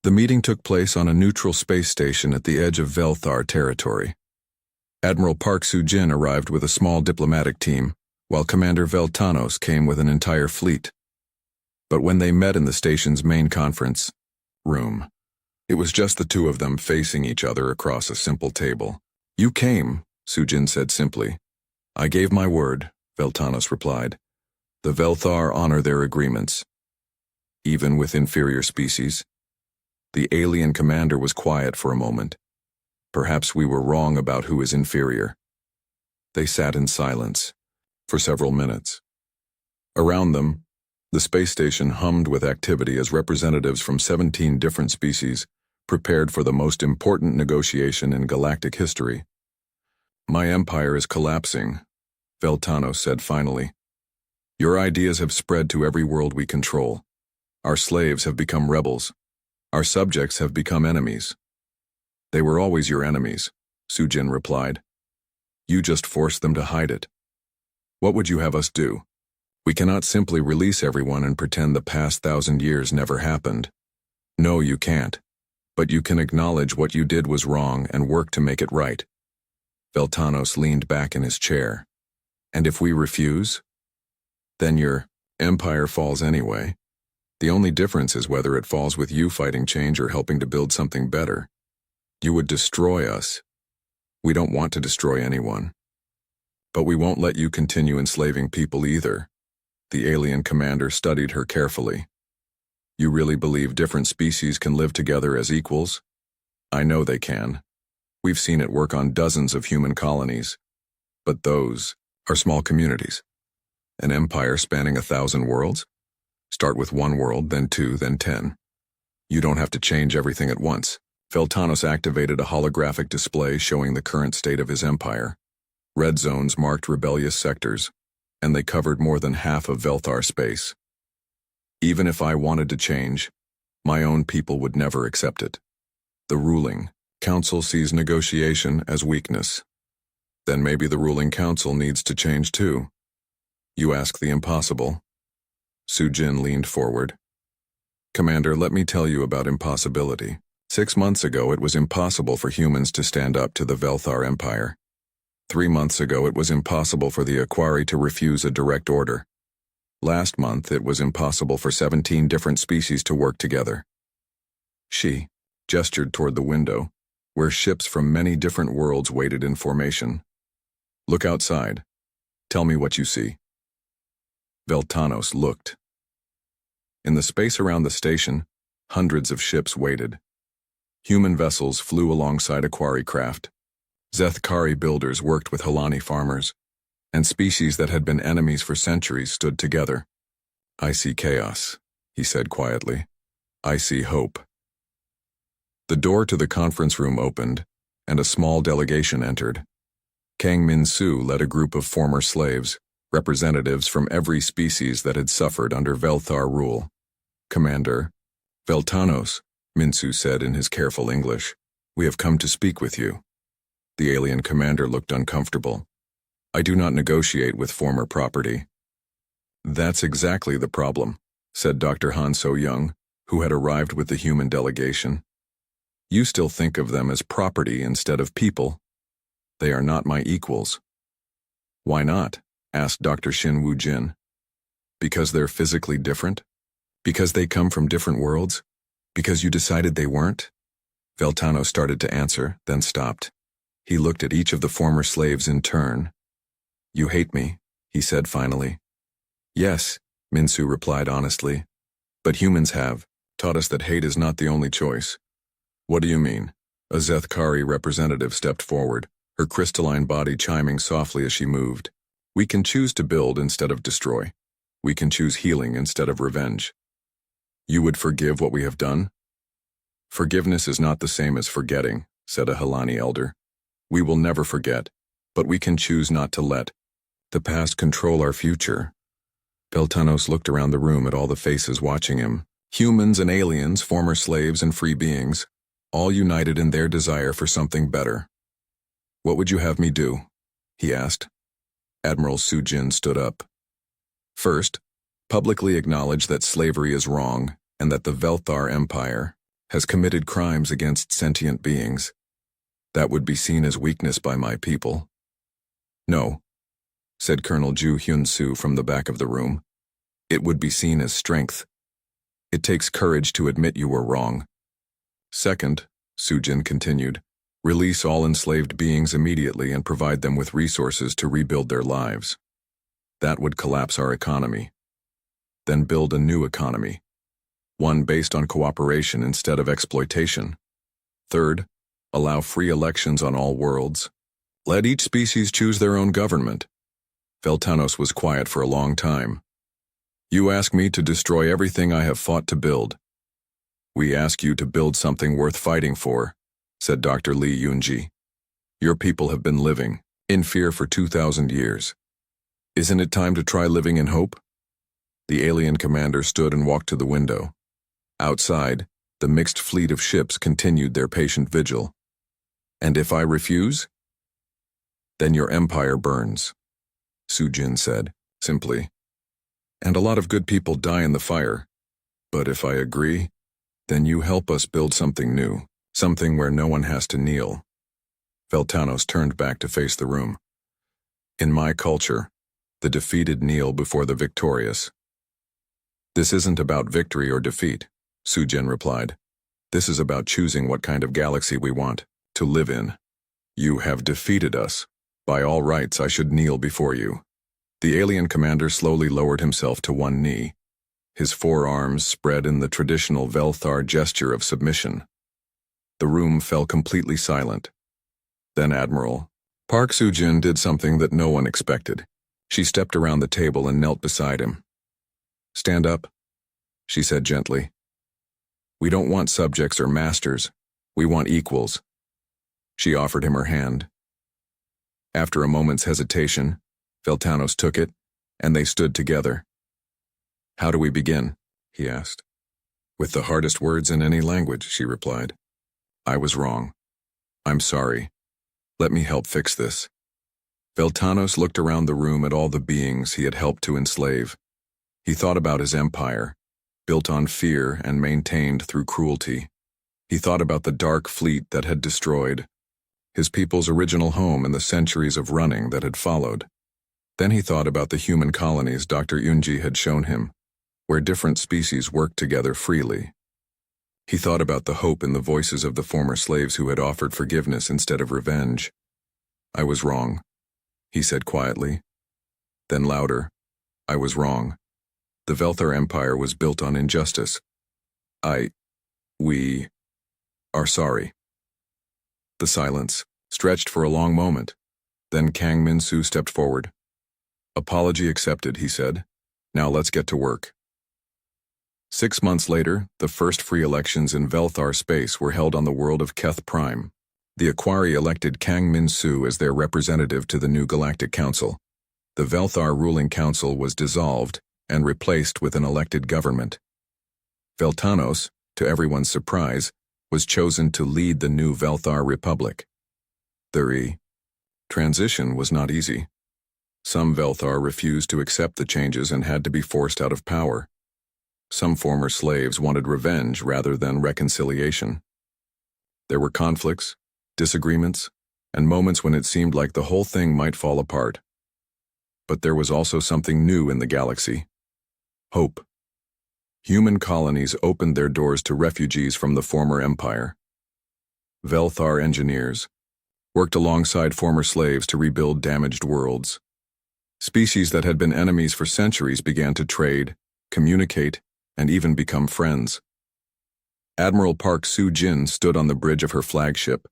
The meeting took place on a neutral space station at the edge of Velthar territory. Admiral Park Soo-jin arrived with a small diplomatic team, while Commander Veltanos came with an entire fleet. But when they met in the station's main conference room, it was just the two of them facing each other across a simple table. "You came," Soo-jin said simply. "I gave my word," Veltanos replied. "The Velthar honor their agreements, even with inferior species." The alien commander was quiet for a moment. "Perhaps we were wrong about who is inferior." They sat in silence for several minutes. Around them, the space station hummed with activity as representatives from 17 different species prepared for the most important negotiation in galactic history. "My empire is collapsing," Veltanos said finally. "Your ideas have spread to every world we control. Our slaves have become rebels. Our subjects have become enemies." "They were always your enemies," Soo-jin replied. "You just forced them to hide it. What would you have us do? We cannot simply release everyone and pretend the past 1,000 years never happened. No, you can't. But you can acknowledge what you did was wrong and work to make it right." Veltanos leaned back in his chair. "And if we refuse? Then your empire falls anyway. The only difference is whether it falls with you fighting change or helping to build something better. You would destroy us. We don't want to destroy anyone. But we won't let you continue enslaving people either." The alien commander studied her carefully. "You really believe different species can live together as equals?" "I know they can. We've seen it work on dozens of human colonies. But those are small communities. An empire spanning 1,000 worlds? Start with 1 world, then 2, then 10. You don't have to change everything at once." Veltanos activated a holographic display showing the current state of his empire. Red zones marked rebellious sectors, and they covered more than half of Velthar space. "Even if I wanted to change, my own people would never accept it. The ruling council sees negotiation as weakness. Then maybe the ruling council needs to change too. You ask the impossible." Soo-jin leaned forward. "Commander, let me tell you about impossibility. 6 months ago it was impossible for humans to stand up to the Velthar Empire. 3 months ago it was impossible for the Aquari to refuse a direct order. Last month it was impossible for 17 different species to work together." She gestured toward the window, where ships from many different worlds waited in formation. "Look outside. Tell me what you see." Veltanos looked. In the space around the station, hundreds of ships waited. Human vessels flew alongside Aquari craft. Zethkari builders worked with Halani farmers, and species that had been enemies for centuries stood together. "I see chaos," he said quietly. "I see hope." The door to the conference room opened, and a small delegation entered. Kang Min-soo led a group of former slaves, representatives from every species that had suffered under Velthar rule. "Commander Veltanos," Min-soo said in his careful English, "we have come to speak with you." The alien commander looked uncomfortable. "I do not negotiate with former property." "That's exactly the problem," said Dr. Han So-young, who had arrived with the human delegation. "You still think of them as property instead of people. They are not my equals." "Why not?" asked Dr. Shin Woo-jin. "Because they're physically different? Because they come from different worlds? Because you decided they weren't?" Veltano started to answer, then stopped. He looked at each of the former slaves in turn. "You hate me," he said finally. "Yes," Min-soo replied honestly. "But humans have taught us that hate is not the only choice." "What do you mean?" A Zethkari representative stepped forward, her crystalline body chiming softly as she moved. "We can choose to build instead of destroy. We can choose healing instead of revenge." "You would forgive what we have done?" "Forgiveness is not the same as forgetting," said a Halani elder. "We will never forget, but we can choose not to let the past control our future." Veltanos looked around the room at all the faces watching him. Humans and aliens, former slaves and free beings, all united in their desire for something better. "What would you have me do?" he asked. Admiral Soo-jin stood up. "First, publicly acknowledge that slavery is wrong and that the Velthar Empire has committed crimes against sentient beings. That would be seen as weakness by my people. No, said Colonel Ju Hyun-soo from the back of the room. It would be seen as strength. It takes courage to admit you were wrong. Second, Soo-jin continued, release all enslaved beings immediately and provide them with resources to rebuild their lives. That would collapse our economy. Then build a new economy, one based on cooperation instead of exploitation. Third, allow free elections on all worlds. Let each species choose their own government. Veltanos was quiet for a long time. You ask me to destroy everything I have fought to build. We ask you to build something worth fighting for, said Dr. Lee Yoonji. Your people have been living in fear for 2,000 years. Isn't it time to try living in hope? The alien commander stood and walked to the window. Outside, the mixed fleet of ships continued their patient vigil. And if I refuse? Then your empire burns, Soo-jin said, simply. And a lot of good people die in the fire. But if I agree, then you help us build something new, something where no one has to kneel. Veltanos turned back to face the room. In my culture, the defeated kneel before the victorious. This isn't about victory or defeat, Soo-jin replied. This is about choosing what kind of galaxy we want to live in. You have defeated us. By all rights, I should kneel before you. The alien commander slowly lowered himself to one knee, his forearms spread in the traditional Velthar gesture of submission. The room fell completely silent. Then Admiral Park Soo-jin did something that no one expected. She stepped around the table and knelt beside him. Stand up, she said gently. We don't want subjects or masters. We want equals. She offered him her hand. After a moment's hesitation, Veltanos took it, and they stood together. How do we begin? He asked. With the hardest words in any language, she replied. I was wrong. I'm sorry. Let me help fix this. Veltanos looked around the room at all the beings he had helped to enslave. He thought about his empire, built on fear and maintained through cruelty. He thought about the dark fleet that had destroyed, his people's original home and the centuries of running that had followed. Then he thought about the human colonies Dr. Yoonji had shown him, where different species worked together freely. He thought about the hope in the voices of the former slaves who had offered forgiveness instead of revenge. I was wrong, he said quietly. Then louder, I was wrong. The Velthar Empire was built on injustice. We are sorry. The silence stretched for a long moment. Then Kang Min-soo stepped forward. Apology accepted, he said. Now let's get to work. 6 months later, the first free elections in Velthar space were held on the world of Keth Prime. The Aquari elected Kang Min-soo as their representative to the new Galactic Council. The Velthar ruling council was dissolved and replaced with an elected government. Veltanos, to everyone's surprise, was chosen to lead the new Velthar Republic. The transition was not easy. Some Velthar refused to accept the changes and had to be forced out of power. Some former slaves wanted revenge rather than reconciliation. There were conflicts, disagreements, and moments when it seemed like the whole thing might fall apart. But there was also something new in the galaxy. Hope. Human colonies opened their doors to refugees from the former empire. Velthar engineers worked alongside former slaves to rebuild damaged worlds. Species that had been enemies for centuries began to trade, communicate, and even become friends. Admiral Park Soo-jin stood on the bridge of her flagship,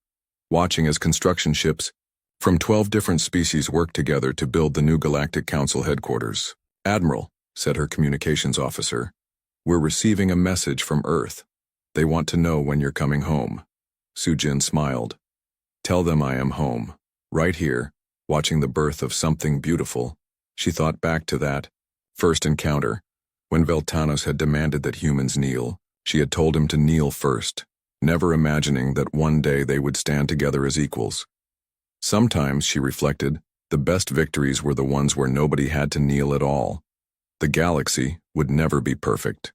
watching as construction ships from 12 different species worked together to build the new Galactic Council headquarters. Admiral, said her communications officer, we're receiving a message from Earth. They want to know when you're coming home. Soo-jin smiled. Tell them I am home, right here, watching the birth of something beautiful. She thought back to that first encounter, when Veltanos had demanded that humans kneel. She had told him to kneel first, never imagining that one day they would stand together as equals. Sometimes, she reflected, the best victories were the ones where nobody had to kneel at all. The galaxy would never be perfect.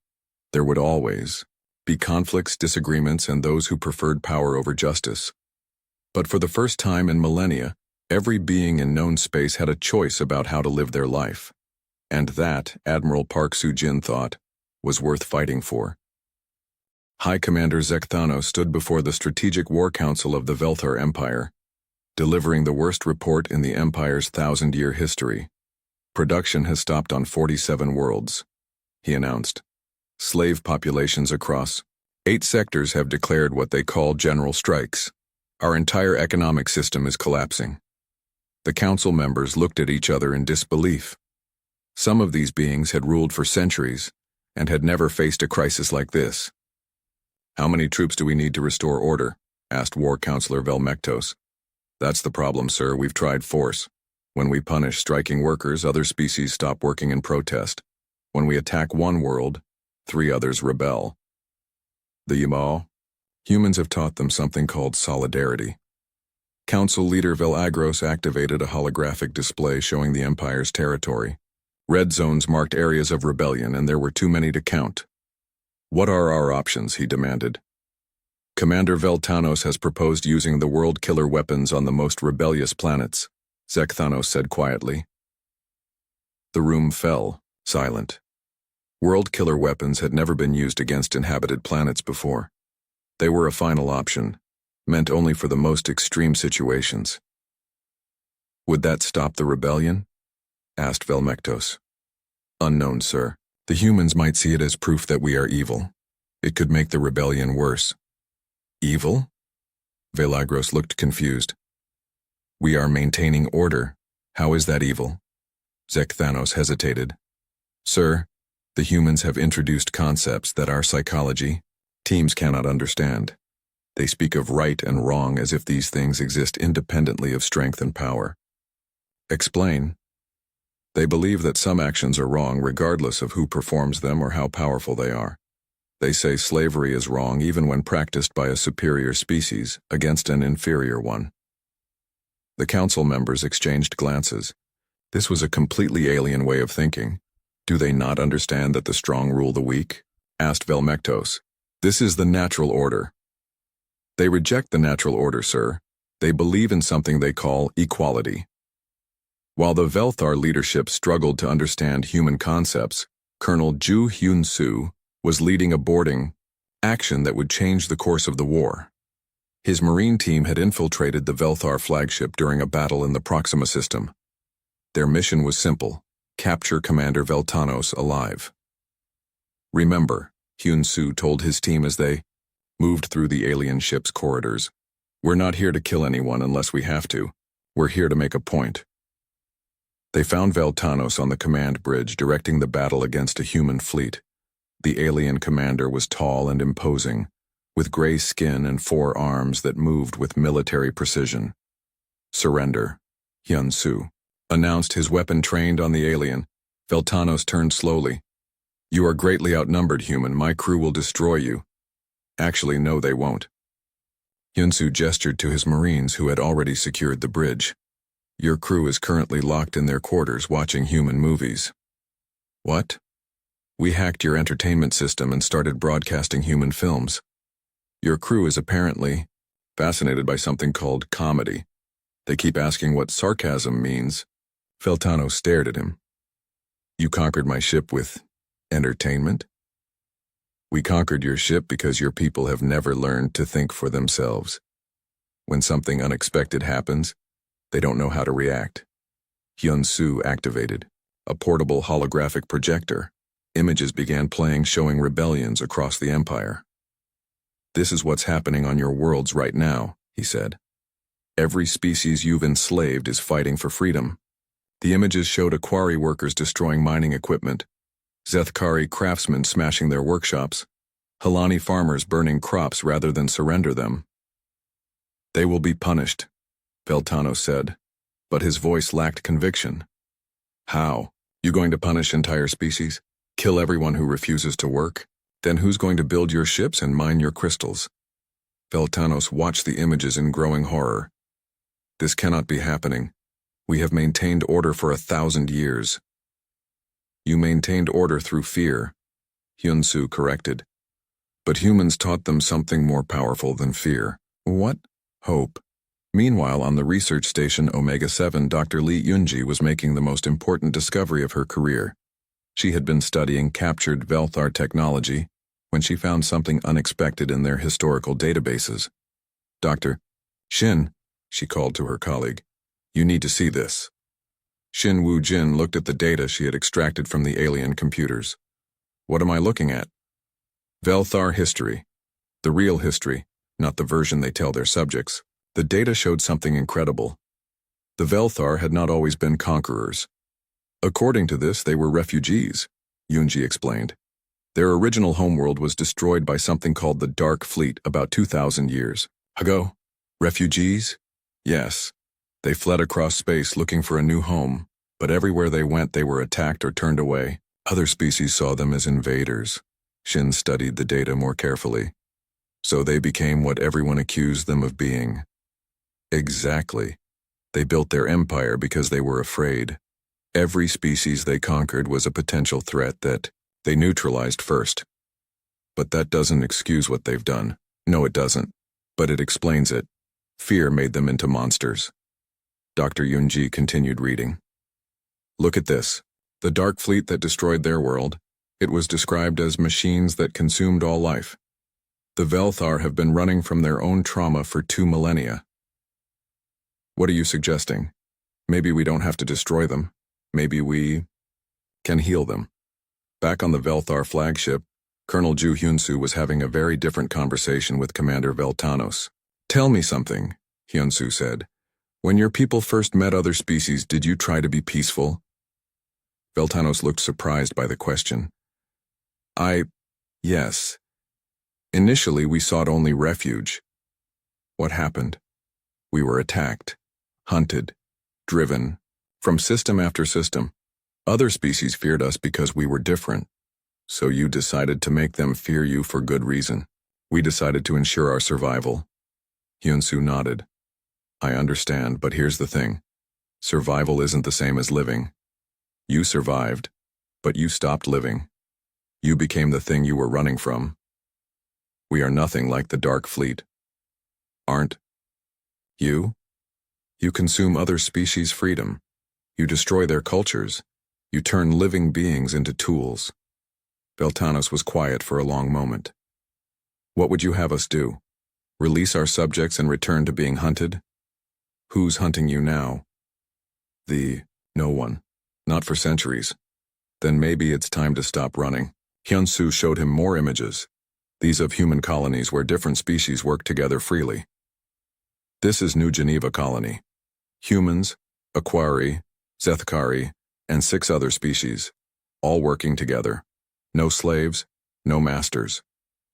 There would always be conflicts, disagreements, and those who preferred power over justice. But for the first time in millennia, every being in known space had a choice about how to live their life. And that, Admiral Park Soo-jin thought, was worth fighting for. High Commander Zekthano stood before the Strategic War Council of the Velthar Empire, delivering the worst report in the Empire's 1,000-year history. Production has stopped on 47 worlds, he announced. Slave populations across 8 sectors have declared what they call general strikes. Our entire economic system is collapsing. The council members looked at each other in disbelief. Some of these beings had ruled for centuries and had never faced a crisis like this. How many troops do we need to restore order? Asked War Counselor Velmectos. That's the problem, sir. We've tried force. When we punish striking workers, other species stop working in protest. When we attack one world, 3 others rebel. The Yamal? Humans have taught them something called solidarity. Council leader Velagros activated a holographic display showing the Empire's territory. Red zones marked areas of rebellion, and there were too many to count. What are our options? He demanded. Commander Veltanos has proposed using the world killer weapons on the most rebellious planets, Zekthano said quietly. The room fell, silent. World killer weapons had never been used against inhabited planets before. They were a final option, meant only for the most extreme situations. Would that stop the rebellion? Asked Velmectos. Unknown, sir. The humans might see it as proof that we are evil. It could make the rebellion worse. Evil? Velagros looked confused. We are maintaining order. How is that evil? Zekthanos hesitated. Sir, the humans have introduced concepts that our psychology, teams cannot understand. They speak of right and wrong as if these things exist independently of strength and power. Explain. They believe that some actions are wrong regardless of who performs them or how powerful they are. They say slavery is wrong even when practiced by a superior species against an inferior one. The council members exchanged glances. This was a completely alien way of thinking. Do they not understand that the strong rule the weak? Asked Velmectos. This is the natural order. They reject the natural order, sir. They believe in something they call equality. While the Velthar leadership struggled to understand human concepts, Colonel Ju Hyun-soo was leading a boarding action that would change the course of the war. His Marine team had infiltrated the Velthar flagship during a battle in the Proxima system. Their mission was simple: capture Commander Veltanos alive. Remember, Hyun-soo told his team as they moved through the alien ship's corridors, we're not here to kill anyone unless we have to. We're here to make a point. They found Veltanos on the command bridge directing the battle against a human fleet. The alien commander was tall and imposing, with gray skin and 4 arms that moved with military precision. Surrender, Hyun-soo announced, his weapon trained on the alien. Veltanos turned slowly. You are greatly outnumbered, human. My crew will destroy you. Actually, no, they won't. Hyun-soo gestured to his Marines who had already secured the bridge. Your crew is currently locked in their quarters watching human movies. What? We hacked your entertainment system and started broadcasting human films. Your crew is apparently fascinated by something called comedy. They keep asking what sarcasm means. Veltanos stared at him. You conquered my ship with entertainment? We conquered your ship because your people have never learned to think for themselves. When something unexpected happens, they don't know how to react. Hyun-soo activated a portable holographic projector. Images began playing showing rebellions across the Empire. This is what's happening on your worlds right now, he said. Every species you've enslaved is fighting for freedom. The images showed Aquari workers destroying mining equipment, Zethkari craftsmen smashing their workshops, Halani farmers burning crops rather than surrender them. They will be punished, Veltanos said, but his voice lacked conviction. How? You going to punish entire species? Kill everyone who refuses to work? Then who's going to build your ships and mine your crystals? Veltanos watched the images in growing horror. This cannot be happening. We have maintained order for 1,000 years. You maintained order through fear, Hyun-soo corrected. But humans taught them something more powerful than fear. What? Hope. Meanwhile, on the research station Omega-7, Dr. Lee Yunji was making the most important discovery of her career. She had been studying captured Velthar technology when she found something unexpected in their historical databases. Dr. Shin, she called to her colleague, you need to see this. Shin Woo-jin looked at the data she had extracted from the alien computers. What am I looking at? Velthar history. The real history, not the version they tell their subjects. The data showed something incredible. The Velthar had not always been conquerors. According to this, they were refugees, Yunji explained. Their original homeworld was destroyed by something called the Dark Fleet about 2,000 years ago. Refugees? Yes. They fled across space looking for a new home, but everywhere they went they were attacked or turned away. Other species saw them as invaders. Shin studied the data more carefully. So they became what everyone accused them of being. Exactly. They built their empire because they were afraid. Every species they conquered was a potential threat that they neutralized first. But that doesn't excuse what they've done. No, it doesn't. But it explains it. Fear made them into monsters. Dr. Yunji continued reading. Look at this. The Dark Fleet that destroyed their world. It was described as machines that consumed all life. The Velthar have been running from their own trauma for 2 millennia. What are you suggesting? Maybe we don't have to destroy them. Maybe we can heal them. Back on the Velthar flagship, Colonel Ju Hyunsu was having a very different conversation with Commander Veltanos. Tell me something, Hyunsu said. When your people first met other species, did you try to be peaceful? Veltanos looked surprised by the question. Yes. Initially, we sought only refuge. What happened? We were attacked, hunted, driven, from system after system. Other species feared us because we were different. So you decided to make them fear you for good reason. We decided to ensure our survival. Hyunsu nodded. I understand, but here's the thing. Survival isn't the same as living. You survived, but you stopped living. You became the thing you were running from. We are nothing like the Dark Fleet. Aren't you? You consume other species' freedom. You destroy their cultures. You turn living beings into tools. Veltanos was quiet for a long moment. What would you have us do? Release our subjects and return to being hunted? Who's hunting you now? No one. Not for centuries. Then maybe it's time to stop running. Hyunsu showed him more images. These of human colonies where different species work together freely. This is New Geneva Colony. Humans, Aquari, Zethkari, and 6 other species, all working together. No slaves, no masters.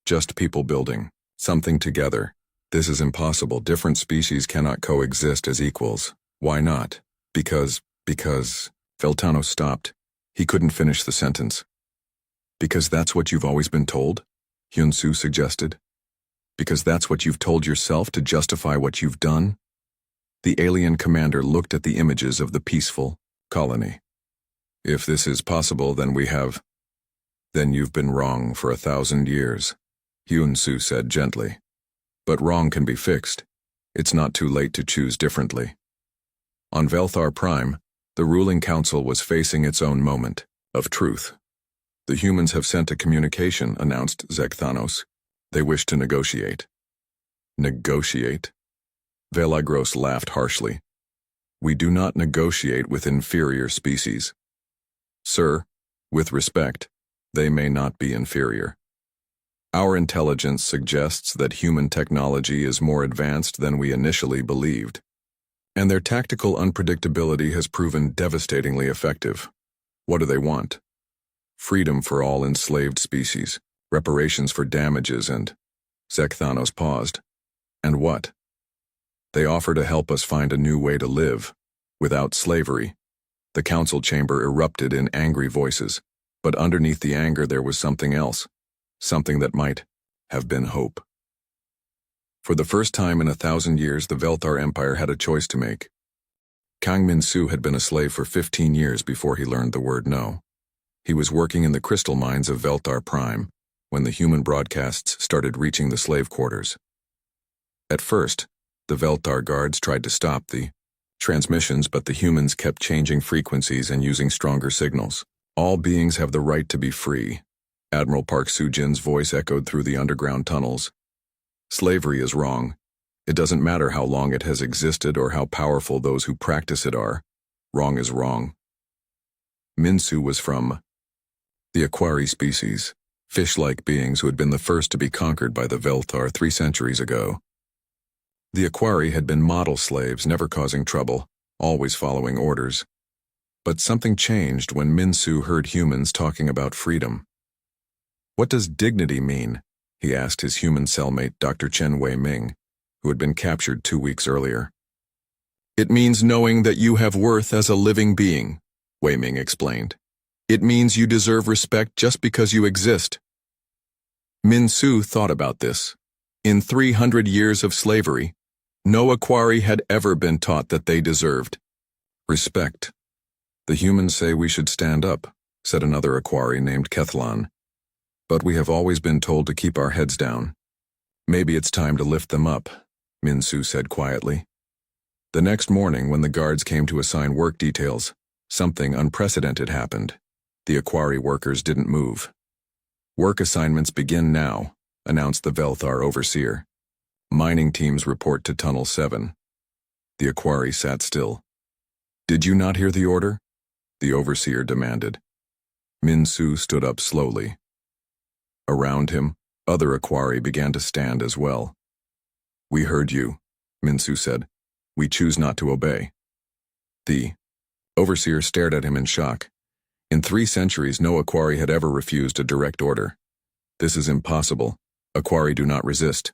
Just people building something together. This is impossible. Different species cannot coexist as equals. Why not? Because Veltanos stopped. He couldn't finish the sentence. Because that's what you've always been told? Hyunsu suggested. Because that's what you've told yourself to justify what you've done? The alien commander looked at the images of the peaceful colony. If this is possible, then you've been wrong for 1,000 years, Hyunsu said gently. But wrong can be fixed. It's not too late to choose differently. On Velthar Prime, the ruling council was facing its own moment of truth. The humans have sent a communication, announced Zekthanos. They wish to negotiate. Negotiate? Velagros laughed harshly. We do not negotiate with inferior species. Sir, with respect, they may not be inferior. Our intelligence suggests that human technology is more advanced than we initially believed, and their tactical unpredictability has proven devastatingly effective. What do they want? Freedom for all enslaved species, reparations for damages, and... Zekthanos paused. And what? They offer to help us find a new way to live, without slavery. The council chamber erupted in angry voices, but underneath the anger there was something else, something that might have been hope. For the first time in 1,000 years, the Velthar Empire had a choice to make. Kang Min-soo had been a slave for 15 years before he learned the word no. He was working in the crystal mines of Velthar Prime, when the human broadcasts started reaching the slave quarters. At first, the Veltar guards tried to stop the transmissions, but the humans kept changing frequencies and using stronger signals. All beings have the right to be free. Admiral Park Soo-jin's voice echoed through the underground tunnels. Slavery is wrong. It doesn't matter how long it has existed or how powerful those who practice it are. Wrong is wrong. Minsu was from the Aquari species, fish-like beings who had been the first to be conquered by the Veltar 3 centuries ago. The Aquari had been model slaves, never causing trouble, always following orders. But something changed when Minsu heard humans talking about freedom. "What does dignity mean?" he asked his human cellmate, Dr. Chen Wei-Ming, who had been captured 2 weeks earlier. "It means knowing that you have worth as a living being," Wei-Ming explained. "It means you deserve respect just because you exist." Minsu thought about this. In 300 years of slavery, no Aquari had ever been taught that they deserved respect. "The humans say we should stand up," said another Aquari named Kethlan. "But we have always been told to keep our heads down. Maybe it's time to lift them up," Minsu said quietly. The next morning, when the guards came to assign work details, something unprecedented happened. The Aquari workers didn't move. "Work assignments begin now," announced the Velthar overseer. "Mining teams report to Tunnel 7. The Aquari sat still. "Did you not hear the order?" the overseer demanded. Minsu stood up slowly. Around him, other Aquari began to stand as well. "We heard you," Minsu said. "We choose not to obey." The overseer stared at him in shock. In 3 centuries, no Aquari had ever refused a direct order. "This is impossible. Aquari do not resist."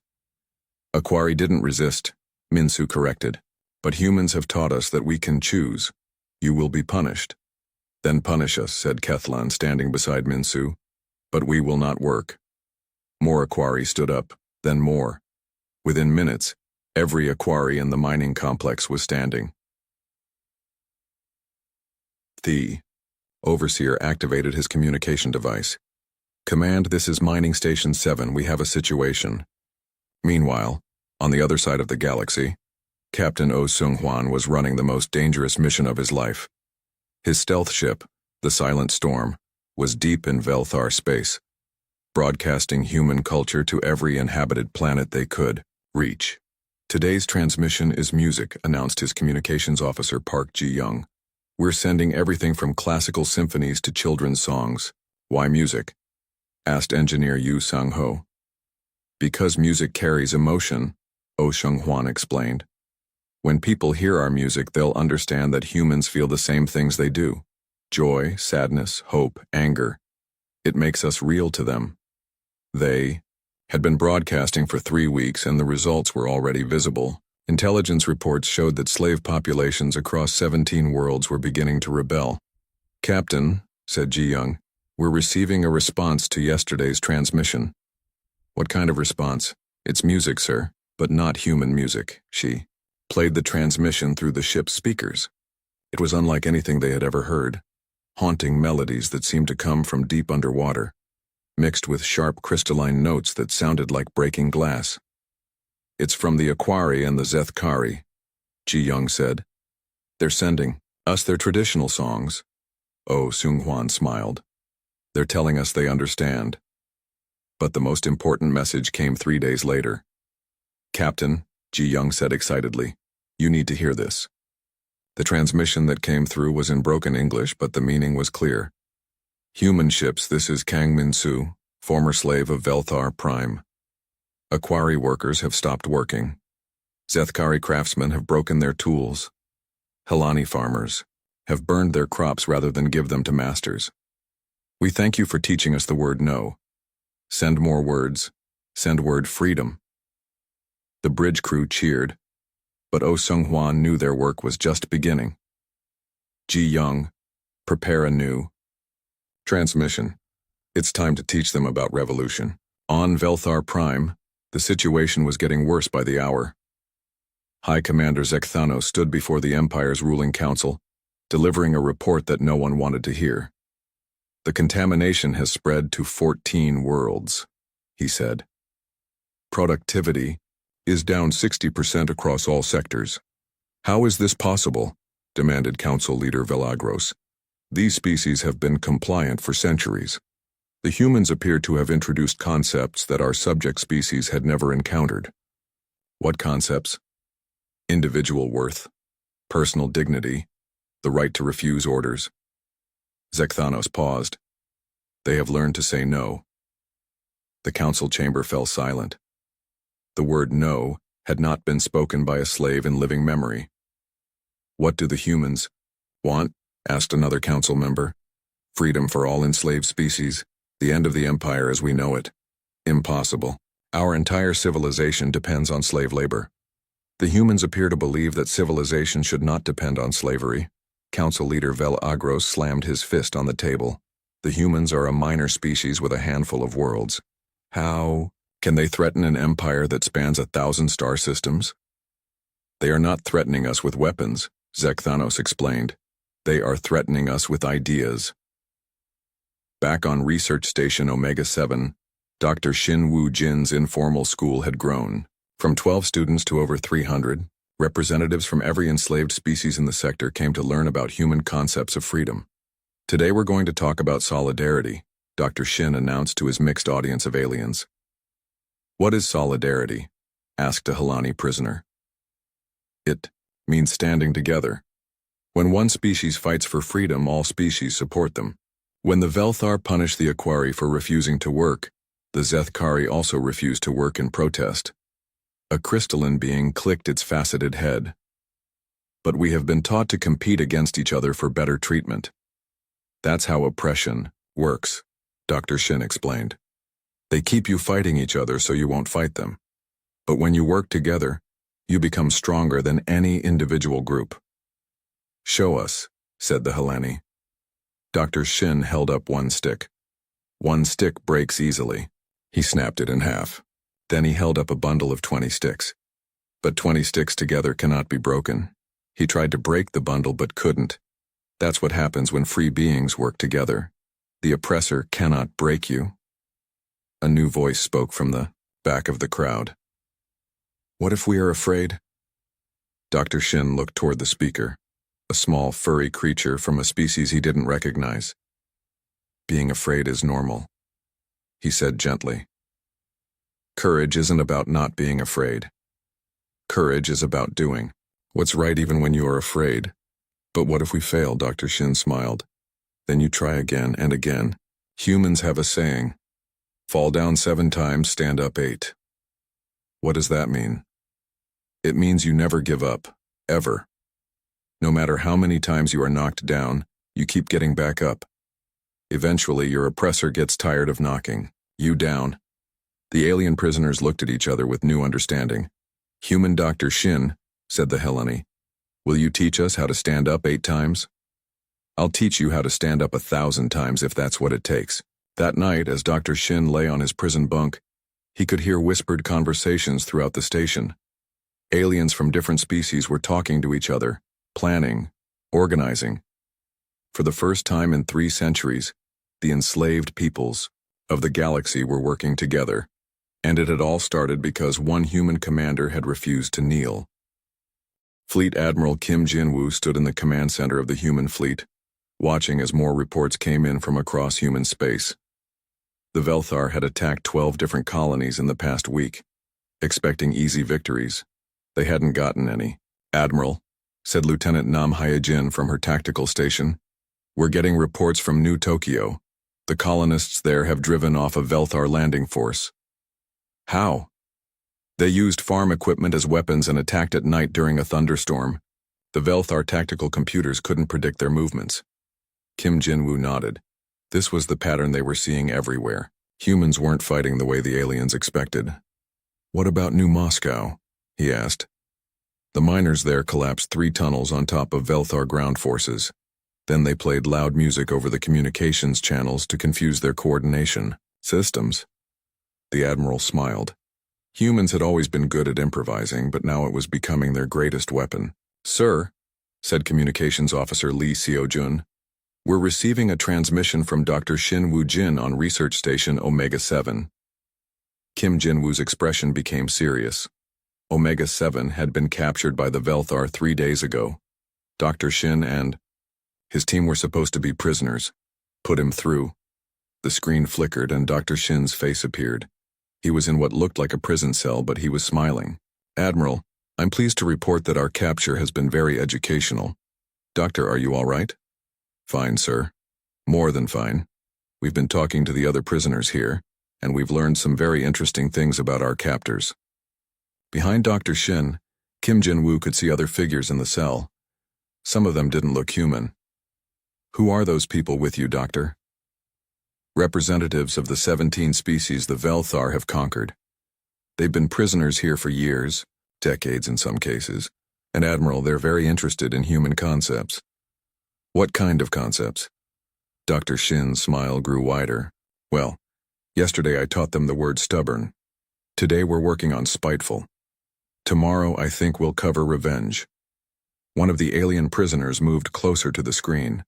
"Aquari didn't resist," Minsu corrected. "But humans have taught us that we can choose. You will be punished." "Then punish us," said Kethlan, standing beside Minsu. "But we will not work." More Aquari stood up, then more. Within minutes, every Aquari in the mining complex was standing. The overseer activated his communication device. "Command, this is Mining Station 7. We have a situation." Meanwhile, on the other side of the galaxy, Captain Oh Seung-hwan was running the most dangerous mission of his life. His stealth ship, the Silent Storm, was deep in Velthar space, broadcasting human culture to every inhabited planet they could reach. "Today's transmission is music," announced his communications officer Park Ji-young. "We're sending everything from classical symphonies to children's songs." "Why music?" asked engineer Yu Sang-ho. "Because music carries emotion," Oh Seung-hwan explained. "When people hear our music, they'll understand that humans feel the same things they do. Joy, sadness, hope, anger. It makes us real to them." They had been broadcasting for 3 weeks, and the results were already visible. Intelligence reports showed that slave populations across 17 worlds were beginning to rebel. "Captain," said Ji-young, "we're receiving a response to yesterday's transmission." "What kind of response?" "It's music, sir, but not human music." She played the transmission through the ship's speakers. It was unlike anything they had ever heard. Haunting melodies that seemed to come from deep underwater, mixed with sharp crystalline notes that sounded like breaking glass. "It's from the Aquari and the Zethkari," Ji-young said. "They're sending us their traditional songs." Oh Seung-hwan smiled. "They're telling us they understand." But the most important message came 3 days later. "Captain," Ji-young said excitedly, "you need to hear this." The transmission that came through was in broken English, but the meaning was clear. "Human ships, this is Kang Min-soo, former slave of Velthar Prime. Aquari workers have stopped working. Zethkari craftsmen have broken their tools. Helani farmers have burned their crops rather than give them to masters. We thank you for teaching us the word no. Send more words. Send word freedom." The bridge crew cheered, but Oh Seung-hwan knew their work was just beginning. Ji-young, prepare a new transmission. It's time to teach them about revolution. On Velthar Prime, the situation was getting worse by the hour. High Commander Zekthano stood before the Empire's ruling council, delivering a report that no one wanted to hear. The contamination has spread to 14 worlds, he said. Productivity is down 60% across all sectors. How is this possible? Demanded Council Leader Velagros. These species have been compliant for centuries. The humans appear to have introduced concepts that our subject species had never encountered. What concepts? Individual worth, personal dignity, the right to refuse orders. Zekthanos paused. They have learned to say no. The council chamber fell silent. The word no had not been spoken by a slave in living memory. What do the humans want? Asked another council member. Freedom for all enslaved species, the end of the empire as we know it. Impossible. Our entire civilization depends on slave labor. The humans appear to believe that civilization should not depend on slavery. Council Leader Velagros slammed his fist on the table. The humans are a minor species with a handful of worlds. How can they threaten an empire that spans 1,000 star systems? They are not threatening us with weapons, Zekthanos explained. They are threatening us with ideas. Back on Research Station Omega-7, Dr. Shin Woo-jin's informal school had grown. From 12 students to over 300, representatives from every enslaved species in the sector came to learn about human concepts of freedom. Today we're going to talk about solidarity, Dr. Shin announced to his mixed audience of aliens. What is solidarity? Asked a Helani prisoner. It means standing together. When one species fights for freedom, all species support them. When the Velthar punished the Aquari for refusing to work, the Zethkari also refused to work in protest. A crystalline being clicked its faceted head. But we have been taught to compete against each other for better treatment. That's how oppression works, Dr. Shin explained. They keep you fighting each other so you won't fight them. But when you work together, you become stronger than any individual group. Show us, said the Helani. Dr. Shin held up one stick. One stick breaks easily. He snapped it in half. Then he held up a bundle of 20 sticks. But 20 sticks together cannot be broken. He tried to break the bundle but couldn't. That's what happens when free beings work together. The oppressor cannot break you. A new voice spoke from the back of the crowd. What if we are afraid? Dr. Shin looked toward the speaker, a small furry creature from a species he didn't recognize. Being afraid is normal, he said gently. Courage isn't about not being afraid. Courage is about doing what's right even when you are afraid. But what if we fail? Dr. Shin smiled. Then you try again and again. Humans have a saying, fall down 7 times, stand up 8. What does that mean? It means you never give up, ever. No matter how many times you are knocked down, you keep getting back up. Eventually, your oppressor gets tired of knocking you down. The alien prisoners looked at each other with new understanding. Human Dr. Shin, said the Helani, will you teach us how to stand up 8 times? I'll teach you how to stand up 1,000 times if that's what it takes. That night, as Dr. Shin lay on his prison bunk, he could hear whispered conversations throughout the station. Aliens from different species were talking to each other, planning, organizing. For the first time in 3 centuries, the enslaved peoples of the galaxy were working together, and it had all started because one human commander had refused to kneel. Fleet Admiral Kim Jin-woo stood in the command center of the human fleet, watching as more reports came in from across human space. The Velthar had attacked 12 different colonies in the past week, expecting easy victories. They hadn't gotten any. Admiral, said Lieutenant Nam Hyejin from her tactical station, we're getting reports from New Tokyo. The colonists there have driven off a Velthar landing force. How? They used farm equipment as weapons and attacked at night during a thunderstorm. The Velthar tactical computers couldn't predict their movements. Kim Jin-woo nodded. This was the pattern they were seeing everywhere. Humans weren't fighting the way the aliens expected. What about New Moscow? He asked. The miners there collapsed 3 tunnels on top of Velthar ground forces. Then they played loud music over the communications channels to confuse their coordination systems. The Admiral smiled. Humans had always been good at improvising, but now it was becoming their greatest weapon. Sir, said Communications Officer Lee Seo-jun, We're receiving a transmission from Dr. Shin Woo-jin on Research Station Omega-7. Kim Jin-woo's expression became serious. Omega-7 had been captured by the Velthar 3 days ago. Dr. Shin and his team were supposed to be prisoners. Put him through. The screen flickered and Dr. Shin's face appeared. He was in what looked like a prison cell, but he was smiling. Admiral, I'm pleased to report that our capture has been very educational. Doctor, are you all right? Fine, sir. More than fine. We've been talking to the other prisoners here, and we've learned some very interesting things about our captors. Behind Dr. Shin, Kim Jin-woo could see other figures in the cell. Some of them didn't look human. Who are those people with you, Doctor? Representatives of the 17 species the Velthar have conquered. They've been prisoners here for years, decades in some cases, and Admiral, they're very interested in human concepts. What kind of concepts? Dr. Shin's smile grew wider. Well, yesterday I taught them the word stubborn. Today we're working on spiteful. Tomorrow I think we'll cover revenge. One of the alien prisoners moved closer to the screen.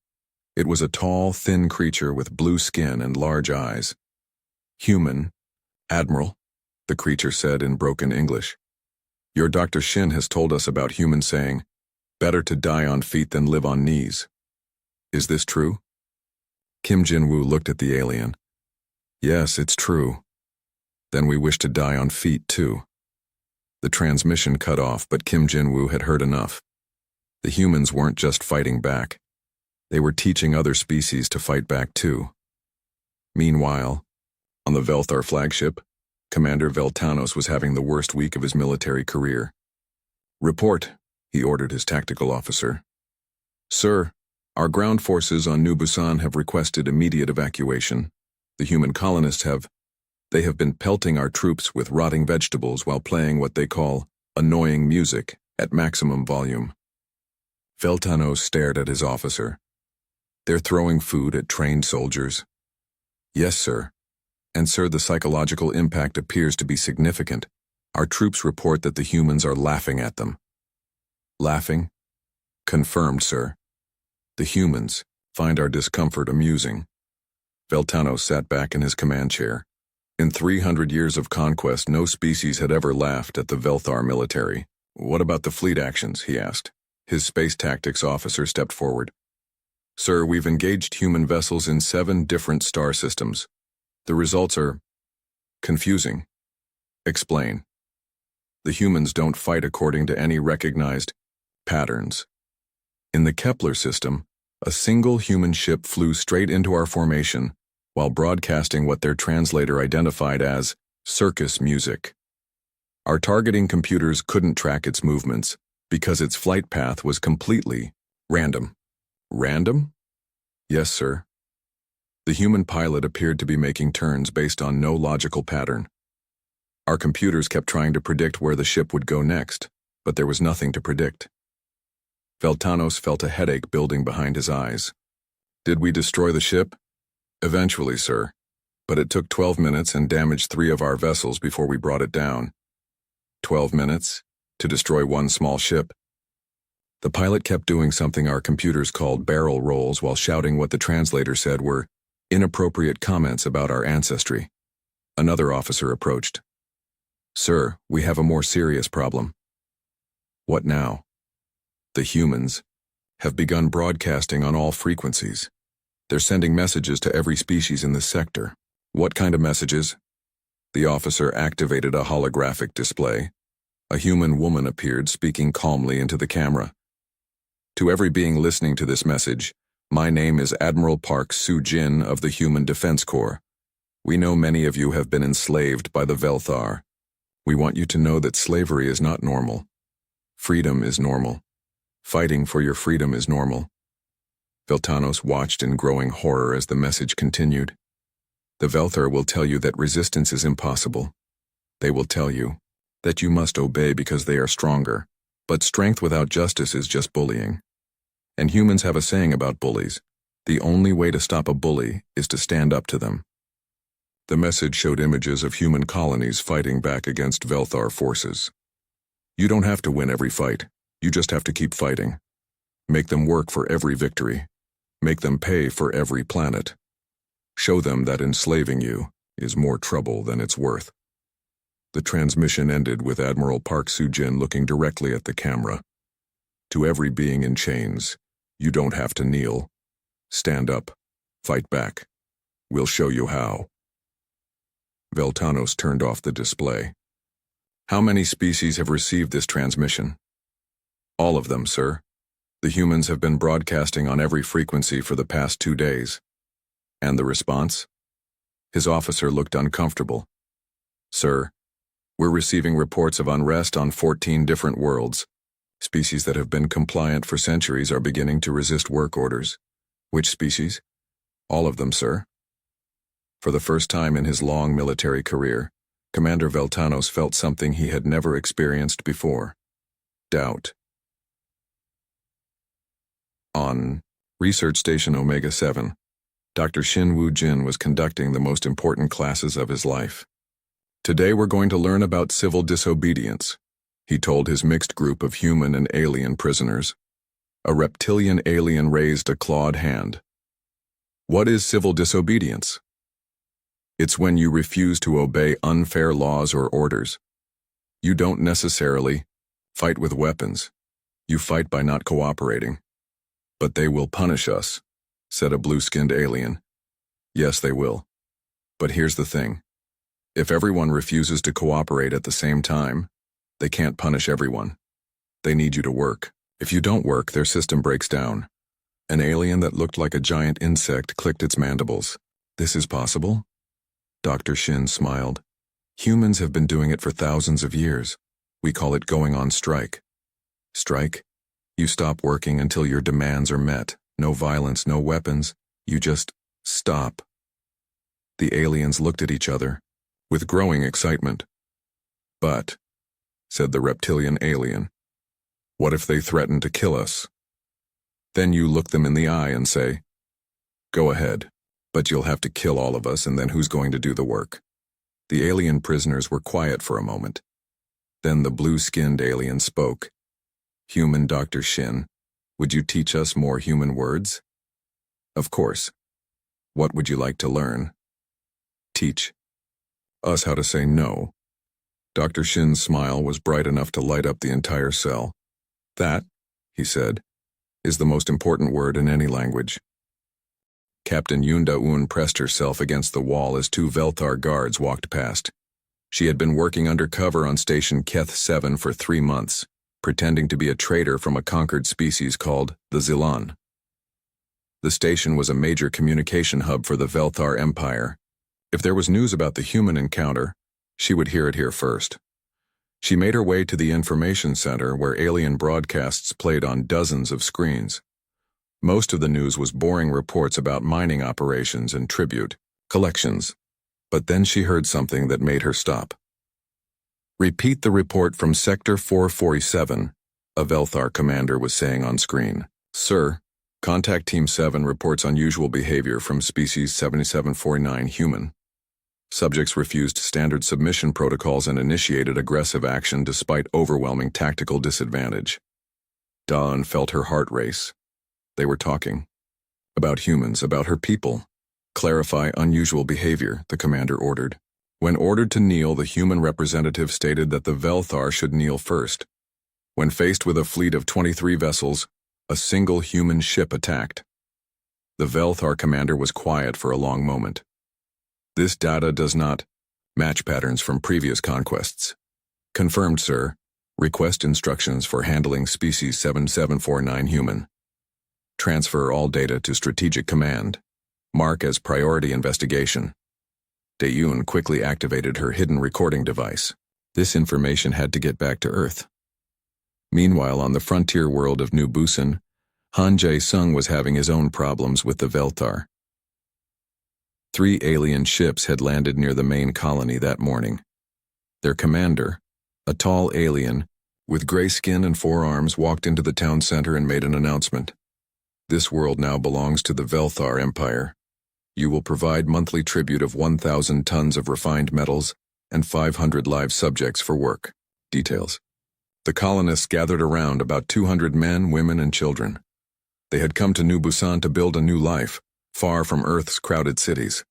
It was a tall, thin creature with blue skin and large eyes. Human, Admiral, the creature said in broken English. Your Dr. Shin has told us about humans saying, better to die on feet than live on knees. Is this true? Kim Jin-woo looked at the alien. Yes, it's true. Then we wish to die on feet, too. The transmission cut off, but Kim Jin-woo had heard enough. The humans weren't just fighting back. They were teaching other species to fight back, too. Meanwhile, on the Velthar flagship, Commander Veltanos was having the worst week of his military career. Report, he ordered his tactical officer. Sir, our ground forces on New Busan have requested immediate evacuation. The human colonists have been pelting our troops with rotting vegetables while playing what they call annoying music at maximum volume. Veltanos stared at his officer. They're throwing food at trained soldiers. Yes, sir. And sir, the psychological impact appears to be significant. Our troops report that the humans are laughing at them. Laughing? Confirmed, sir. The humans find our discomfort amusing. Veltanos sat back in his command chair. In 300 years of conquest, no species had ever laughed at the Velthar military. What about the fleet actions, he asked. His space tactics officer stepped forward. Sir, we've engaged human vessels in 7 different star systems. The results are confusing. Explain. The humans don't fight according to any recognized patterns. In the Kepler system, a single human ship flew straight into our formation while broadcasting what their translator identified as circus music. Our targeting computers couldn't track its movements because its flight path was completely random. Random? Yes, sir. The human pilot appeared to be making turns based on no logical pattern. Our computers kept trying to predict where the ship would go next, but there was nothing to predict. Veltanos felt a headache building behind his eyes. Did we destroy the ship? Eventually, sir, but it took 12 minutes and damaged 3 of our vessels before we brought it down. 12 minutes? To destroy one small ship? The pilot kept doing something our computers called barrel rolls while shouting what the translator said were inappropriate comments about our ancestry. Another officer approached. Sir, we have a more serious problem. What now? The humans have begun broadcasting on all frequencies. They're sending messages to every species in this sector. What kind of messages? The officer activated a holographic display. A human woman appeared, speaking calmly into the camera. To every being listening to this message, my name is Admiral Park Soo-jin of the Human Defense Corps. We know many of you have been enslaved by the Velthar. We want you to know that slavery is not normal. Freedom is normal. Fighting for your freedom is normal. Veltanos watched in growing horror as the message continued. The Velthar will tell you that resistance is impossible. They will tell you that you must obey because they are stronger. But strength without justice is just bullying. And humans have a saying about bullies. The only way to stop a bully is to stand up to them. The message showed images of human colonies fighting back against Velthar forces. You don't have to win every fight. You just have to keep fighting. Make them work for every victory. Make them pay for every planet. Show them that enslaving you is more trouble than it's worth. The transmission ended with Admiral Park Soo-jin looking directly at the camera. To every being in chains, you don't have to kneel. Stand up. Fight back. We'll show you how. Veltanos turned off the display. How many species have received this transmission? All of them, sir. The humans have been broadcasting on every frequency for the past 2 days. And the response? His officer looked uncomfortable. Sir, we're receiving reports of unrest on 14 different worlds. Species that have been compliant for centuries are beginning to resist work orders. Which species? All of them, sir. For the first time in his long military career, Commander Veltanos felt something he had never experienced before. Doubt. On Research Station Omega-7, Dr. Shin Woo-jin was conducting the most important classes of his life. Today we're going to learn about civil disobedience, he told his mixed group of human and alien prisoners. A reptilian alien raised a clawed hand. What is civil disobedience? It's when you refuse to obey unfair laws or orders. You don't necessarily fight with weapons. You fight by not cooperating. But they will punish us, said a blue-skinned alien. Yes, they will. But here's the thing. If everyone refuses to cooperate at the same time, they can't punish everyone. They need you to work. If you don't work, their system breaks down. An alien that looked like a giant insect clicked its mandibles. This is possible? Dr. Shin smiled. Humans have been doing it for thousands of years. We call it going on strike. Strike? You stop working until your demands are met. No violence, no weapons. You just stop. The aliens looked at each other with growing excitement. But, said the reptilian alien, what if they threaten to kill us? Then you look them in the eye and say, go ahead, but you'll have to kill all of us, and then who's going to do the work? The alien prisoners were quiet for a moment. Then the blue-skinned alien spoke. Human Dr. Shin, would you teach us more human words? Of course. What would you like to learn? Teach us how to say no. Dr. Shin's smile was bright enough to light up the entire cell. That, he said, is the most important word in any language. Captain Yoon Da-eun pressed herself against the wall as 2 Velthar guards walked past. She had been working undercover on Station Keth-7 for 3 months, pretending to be a trader from a conquered species called the Zilan. The station was a major communication hub for the Velthar Empire. If there was news about the human encounter, she would hear it here first. She made her way to the information center where alien broadcasts played on dozens of screens. Most of the news was boring reports about mining operations and tribute collections. But then she heard something that made her stop. Repeat the report from Sector 447, a Velthar commander was saying on screen. Sir, Contact Team 7 reports unusual behavior from species 7749 human. Subjects refused standard submission protocols and initiated aggressive action despite overwhelming tactical disadvantage. Dawn felt her heart race. They were talking. About humans, about her people. Clarify unusual behavior, the commander ordered. When ordered to kneel, the human representative stated that the Velthar should kneel first. When faced with a fleet of 23 vessels, a single human ship attacked. The Velthar commander was quiet for a long moment. This data does not match patterns from previous conquests. Confirmed, sir. Request instructions for handling species 7749 human. Transfer all data to Strategic Command. Mark as priority investigation. Da-eun quickly activated her hidden recording device. This information had to get back to Earth. Meanwhile, on the frontier world of New Busan, Han Jae-sung was having his own problems with the Velthar. 3 alien ships had landed near the main colony that morning. Their commander, a tall alien, with gray skin and 4 arms, walked into the town center and made an announcement. This world now belongs to the Velthar Empire. You will provide monthly tribute of 1,000 tons of refined metals and 500 live subjects for work. Details. The colonists gathered around, about 200 men, women, and children. They had come to New Busan to build a new life, far from Earth's crowded cities.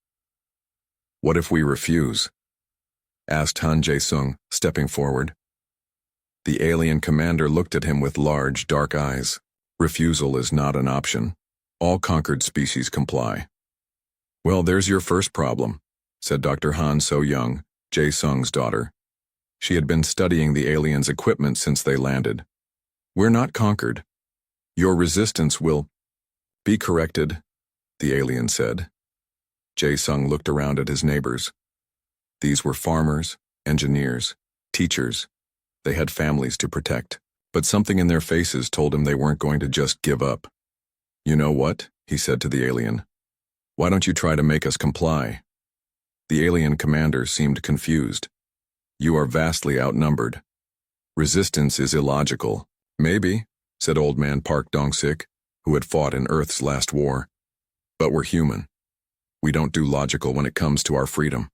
"What if we refuse?" asked Han Jae-sung, stepping forward. The alien commander looked at him with large, dark eyes. "Refusal is not an option. All conquered species comply." "Well, there's your first problem," said Dr. Han So-young, Jae-sung's daughter. She had been studying the aliens' equipment since they landed. "We're not conquered. Your resistance will be corrected," the alien said. Jae-sung looked around at his neighbors. These were farmers, engineers, teachers. They had families to protect, but something in their faces told him they weren't going to just give up. "You know what?" he said to the alien. "Why don't you try to make us comply?" The alien commander seemed confused. "You are vastly outnumbered. Resistance is illogical." "Maybe," said old man Park Dong-sik, who had fought in Earth's last war. "But we're human. We don't do logical when it comes to our freedom."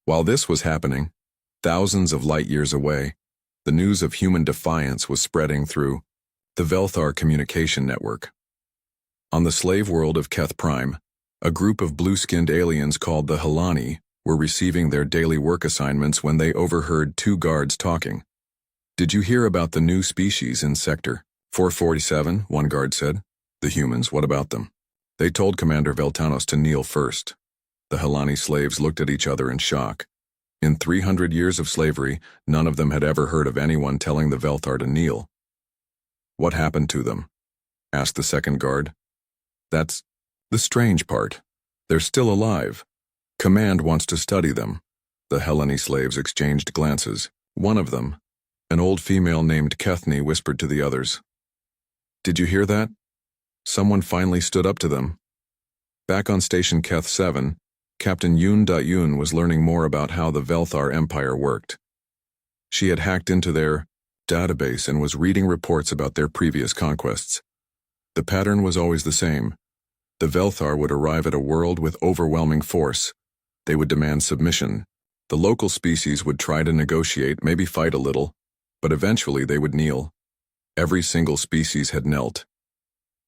While this was happening, thousands of light years away, the news of human defiance was spreading through the Velthar communication network. On the slave world of Keth Prime, a group of blue-skinned aliens called the Helani were receiving their daily work assignments when they overheard two guards talking. "Did you hear about the new species in Sector 447, one guard said. "The humans, what about them?" "They told Commander Veltanos to kneel first." The Helani slaves looked at each other in shock. In 300 years of slavery, none of them had ever heard of anyone telling the Velthar to kneel. "What happened to them?" asked the second guard. "That's the strange part. They're still alive. Command wants to study them." The Helani slaves exchanged glances. One of them, an old female named Kethni, whispered to the others. "Did you hear that?" Someone finally stood up to them. Back on Station Keth 7, Captain Yoon was learning more about how the Velthar Empire worked. She had hacked into their database and was reading reports about their previous conquests. The pattern was always the same. The Velthar would arrive at a world with overwhelming force. They would demand submission. The local species would try to negotiate, maybe fight a little, but eventually they would kneel. Every single species had knelt.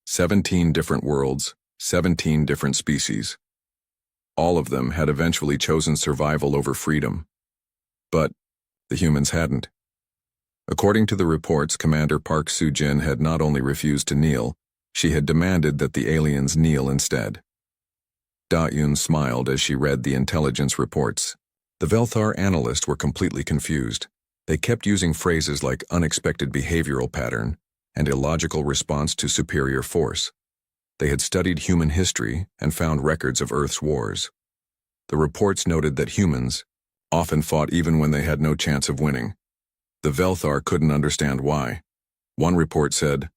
17 different worlds, 17 different species. All of them had eventually chosen survival over freedom. But the humans hadn't. According to the reports, Commander Park Soo-jin had not only refused to kneel, she had demanded that the aliens kneel instead. Da-yoon smiled as she read the intelligence reports. The Velthar analysts were completely confused. They kept using phrases like unexpected behavioral pattern and illogical response to superior force. They had studied human history and found records of Earth's wars. The reports noted that humans often fought even when they had no chance of winning. The Velthar couldn't understand why. One report said,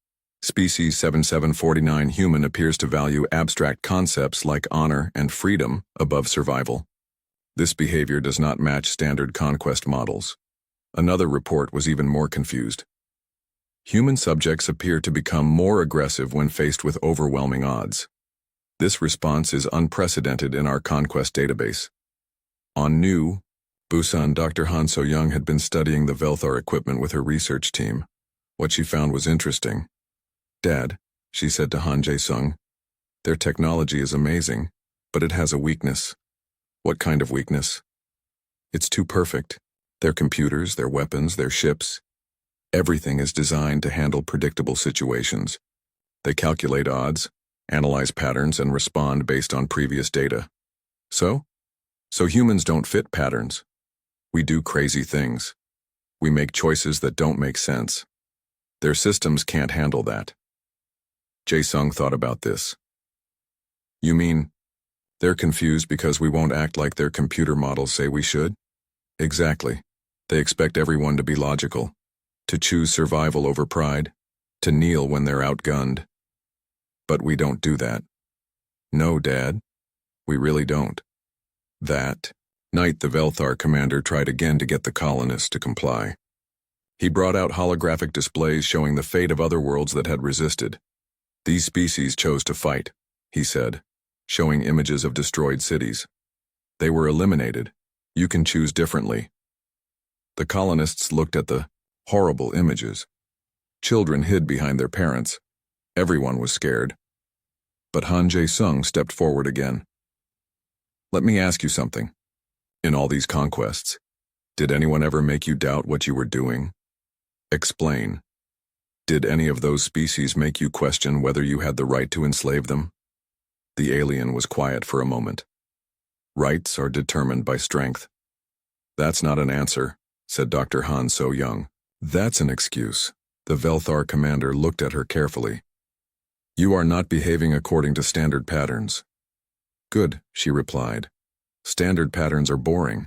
"Species 7749 human appears to value abstract concepts like honor and freedom above survival. This behavior does not match standard conquest models." Another report was even more confused. Human subjects appear to become more aggressive when faced with overwhelming odds. This response is unprecedented in our conquest database. On New Busan, Dr. Han So-young had been studying the Velthar equipment with her research team. What she found was interesting. "Dad," she said to Han Jae-sung, "their technology is amazing, but it has a weakness." "What kind of weakness?" "It's too perfect. Their computers, their weapons, their ships. Everything is designed to handle predictable situations. They calculate odds, analyze patterns, and respond based on previous data. So humans don't fit patterns. We do crazy things. We make choices that don't make sense. Their systems can't handle that." Jae-sung thought about this. "You mean they're confused because we won't act like their computer models say we should?" "Exactly. They expect everyone to be logical, to choose survival over pride, to kneel when they're outgunned. But we don't do that." "No, Dad. We really don't." That night, the Velthar commander tried again to get the colonists to comply. He brought out holographic displays showing the fate of other worlds that had resisted. "These species chose to fight," he said, showing images of destroyed cities. "They were eliminated. You can choose differently." The colonists looked at the horrible images. Children hid behind their parents. Everyone was scared. But Han Jae-sung stepped forward again. Let me ask you something. In all these conquests, did anyone ever make you doubt what you were doing? Explain. Did any of those species make you question whether you had the right to enslave them? The alien was quiet for a moment. Rights are determined by strength. That's not an answer, said Dr. Han So-young. That's an excuse. The Velthar commander looked at her carefully. You are not behaving according to standard patterns. Good, she replied. Standard patterns are boring.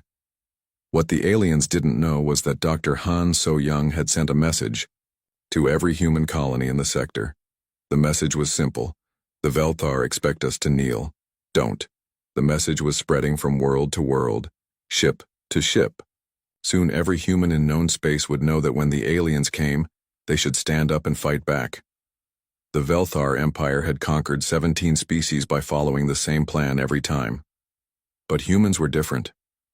What the aliens didn't know was that Dr. Han So-young had sent a message to every human colony in the sector. The message was simple. The Velthar expect us to kneel. Don't. The message was spreading from world to world, ship to ship. Soon every human in known space would know that when the aliens came, they should stand up and fight back. The Velthar Empire had conquered 17 species by following the same plan every time. But humans were different.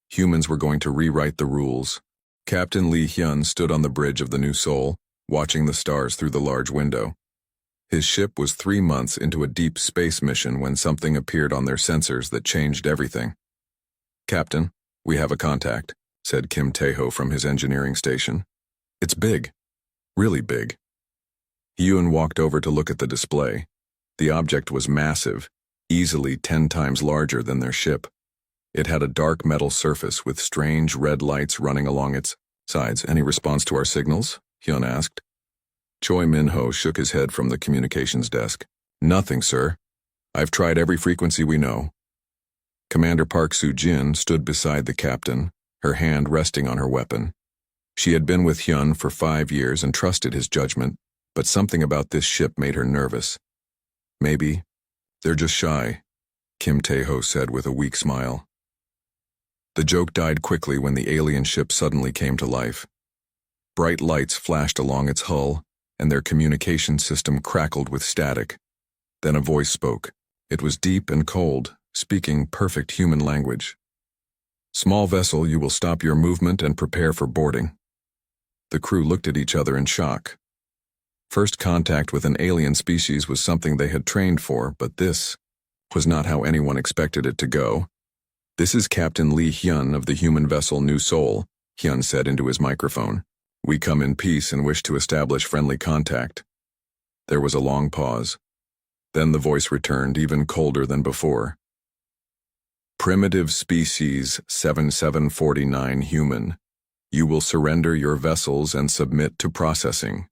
Humans were going to rewrite the rules. Captain Lee Hyun stood on the bridge of the New Seoul, watching the stars through the large window. His ship was 3 months into a deep space mission when something appeared on their sensors that changed everything. Captain, we have a contact, said Kim Tae-ho from his engineering station. It's big. Really big. Hyun walked over to look at the display. The object was massive, easily 10 times larger than their ship. It had a dark metal surface with strange red lights running along its sides. Any response to our signals? Hyun asked. Choi Min-ho shook his head from the communications desk. Nothing, sir. I've tried every frequency we know. Commander Park Soo-jin stood beside the captain, her hand resting on her weapon. She had been with Hyun for 5 years and trusted his judgment, but something about this ship made her nervous. Maybe they're just shy, Kim Tae-ho said with a weak smile. The joke died quickly when the alien ship suddenly came to life. Bright lights flashed along its hull, and their communication system crackled with static. Then a voice spoke. It was deep and cold, speaking perfect human language. Small vessel, you will stop your movement and prepare for boarding. The crew looked at each other in shock. First contact with an alien species was something they had trained for, but this was not how anyone expected it to go. This is Captain Lee Hyun of the human vessel New Seoul, Hyun said into his microphone. We come in peace and wish to establish friendly contact. There was a long pause. Then the voice returned, even colder than before. Primitive species 7749 human. You will surrender your vessels and submit to processing.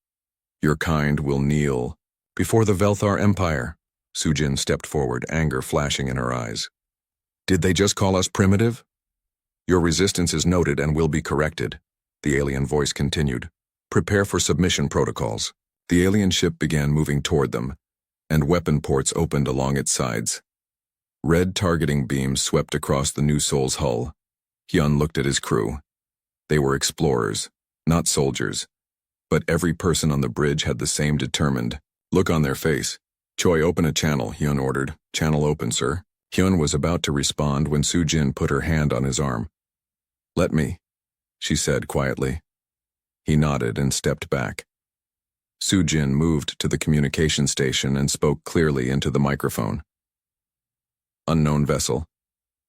Your kind will kneel before the Velthar Empire. Soo-jin stepped forward, anger flashing in her eyes. Did they just call us primitive? Your resistance is noted and will be corrected. The alien voice continued. Prepare for submission protocols. The alien ship began moving toward them, and weapon ports opened along its sides. Red targeting beams swept across the New Seoul's hull. Hyun looked at his crew. They were explorers, not soldiers. But every person on the bridge had the same determined look on their face. Choi, open a channel, Hyun ordered. Channel open, sir. Hyun was about to respond when Soo-jin put her hand on his arm. Let me, she said quietly. He nodded and stepped back. Soo-jin moved to the communication station and spoke clearly into the microphone. Unknown vessel.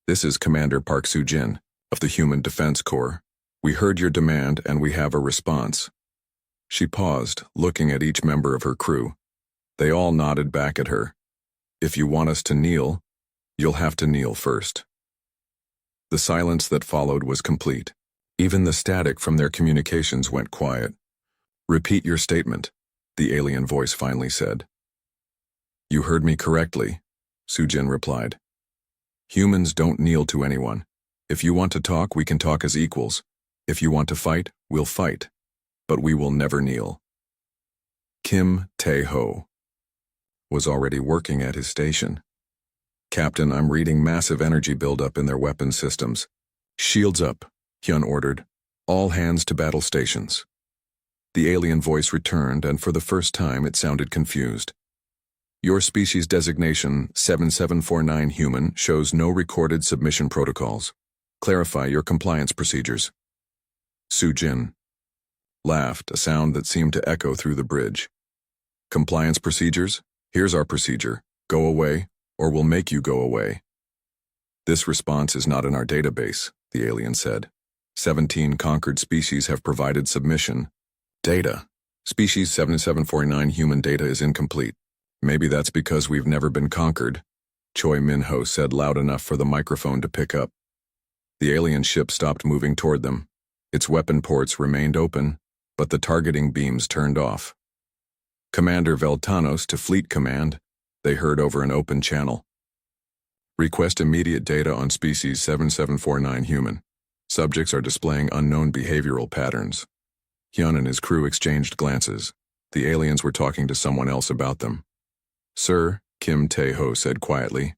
This is Commander Park Soo-jin of the Human Defense Corps. We heard your demand and we have a response. She paused, looking at each member of her crew. They all nodded back at her. If you want us to kneel, you'll have to kneel first. The silence that followed was complete. Even the static from their communications went quiet. Repeat your statement, the alien voice finally said. You heard me correctly, Soo-jin replied. Humans don't kneel to anyone. If you want to talk, we can talk as equals. If you want to fight, we'll fight. But we will never kneel. Kim Tae-ho was already working at his station. Captain, I'm reading massive energy buildup in their weapon systems. Shields up, Hyun ordered. All hands to battle stations. The alien voice returned, and for the first time it sounded confused. Your species designation, 7749 human, shows no recorded submission protocols. Clarify your compliance procedures. Soo-jin laughed, a sound that seemed to echo through the bridge. Compliance procedures? Here's our procedure. Go away, or we'll make you go away. This response is not in our database, the alien said. 17 conquered species have provided submission. Data. Species 7749 human data is incomplete. Maybe that's because we've never been conquered, Choi Min-ho said loud enough for the microphone to pick up. The alien ship stopped moving toward them. Its weapon ports remained open, but the targeting beams turned off. Commander Veltanos to Fleet Command, they heard over an open channel. Request immediate data on species 7749 human. Subjects are displaying unknown behavioral patterns. Hyun and his crew exchanged glances. The aliens were talking to someone else about them. Sir, Kim Tae-ho said quietly.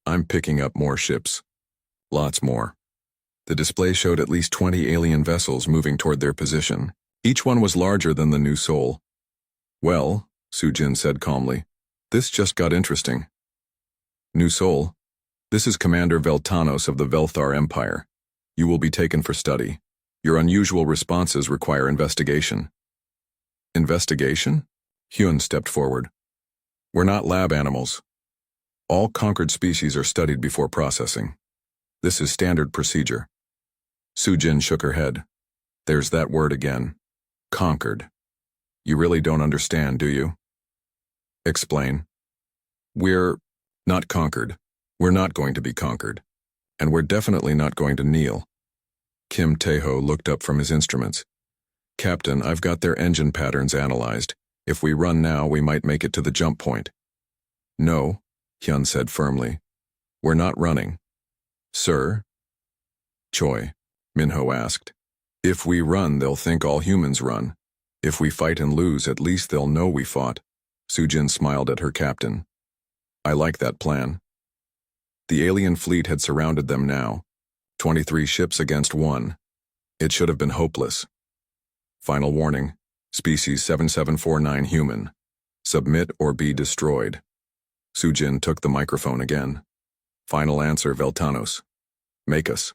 I'm picking up more ships. Lots more. The display showed at least 20 alien vessels moving toward their position. Each one was larger than the new Sol. Well, Soo-jin said calmly, this just got interesting. New Sol, this is Commander Veltanos of the Velthar Empire. You will be taken for study. Your unusual responses require investigation. Investigation? Hyun stepped forward. We're not lab animals. All conquered species are studied before processing. This is standard procedure. Soo-jin shook her head. There's that word again. Conquered. You really don't understand, do you? Explain. We're not conquered. We're not going to be conquered. And we're definitely not going to kneel. Kim Tae-ho looked up from his instruments. Captain, I've got their engine patterns analyzed. If we run now, we might make it to the jump point. No, Hyun said firmly. We're not running. Sir? Choi, Min-ho asked. If we run, they'll think all humans run. If we fight and lose, at least they'll know we fought. Soo-jin smiled at her captain. I like that plan. The alien fleet had surrounded them now. 23 ships against 1. It should have been hopeless. Final warning. Species 7749 human. Submit or be destroyed. Soo-jin took the microphone again. Final answer, Veltanos. Make us.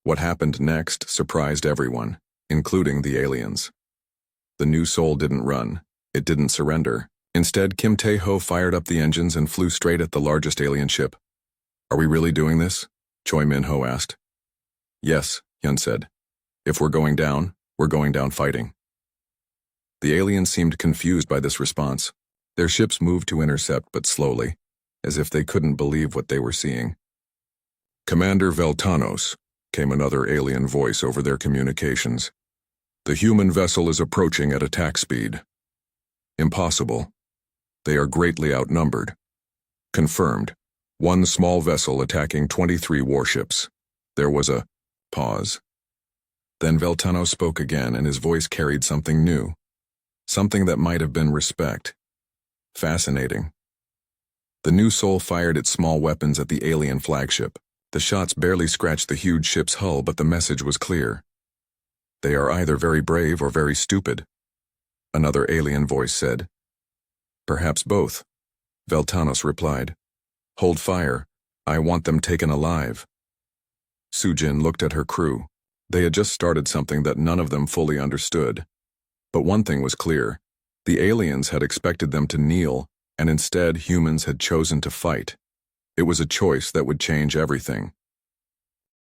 What happened next surprised everyone, including the aliens. The new Sol didn't run. It didn't surrender. Instead, Kim Tae-ho fired up the engines and flew straight at the largest alien ship. Are we really doing this? Choi Min-ho asked. Yes, Hyun said. If we're going down fighting. The aliens seemed confused by this response. Their ships moved to intercept, but slowly, as if they couldn't believe what they were seeing. Commander Veltanos, came another alien voice over their communications. The human vessel is approaching at attack speed. Impossible. They are greatly outnumbered. Confirmed. 1 small vessel attacking 23 warships. There was a pause. Then Veltanos spoke again, and his voice carried something new. Something that might have been respect. Fascinating. The new Sol fired its small weapons at the alien flagship. The shots barely scratched the huge ship's hull, but the message was clear. They are either very brave or very stupid. Another alien voice said. Perhaps both. Veltanos replied. Hold fire. I want them taken alive. Soo-jin looked at her crew. They had just started something that none of them fully understood. But one thing was clear. The aliens had expected them to kneel, and instead humans had chosen to fight. It was a choice that would change everything.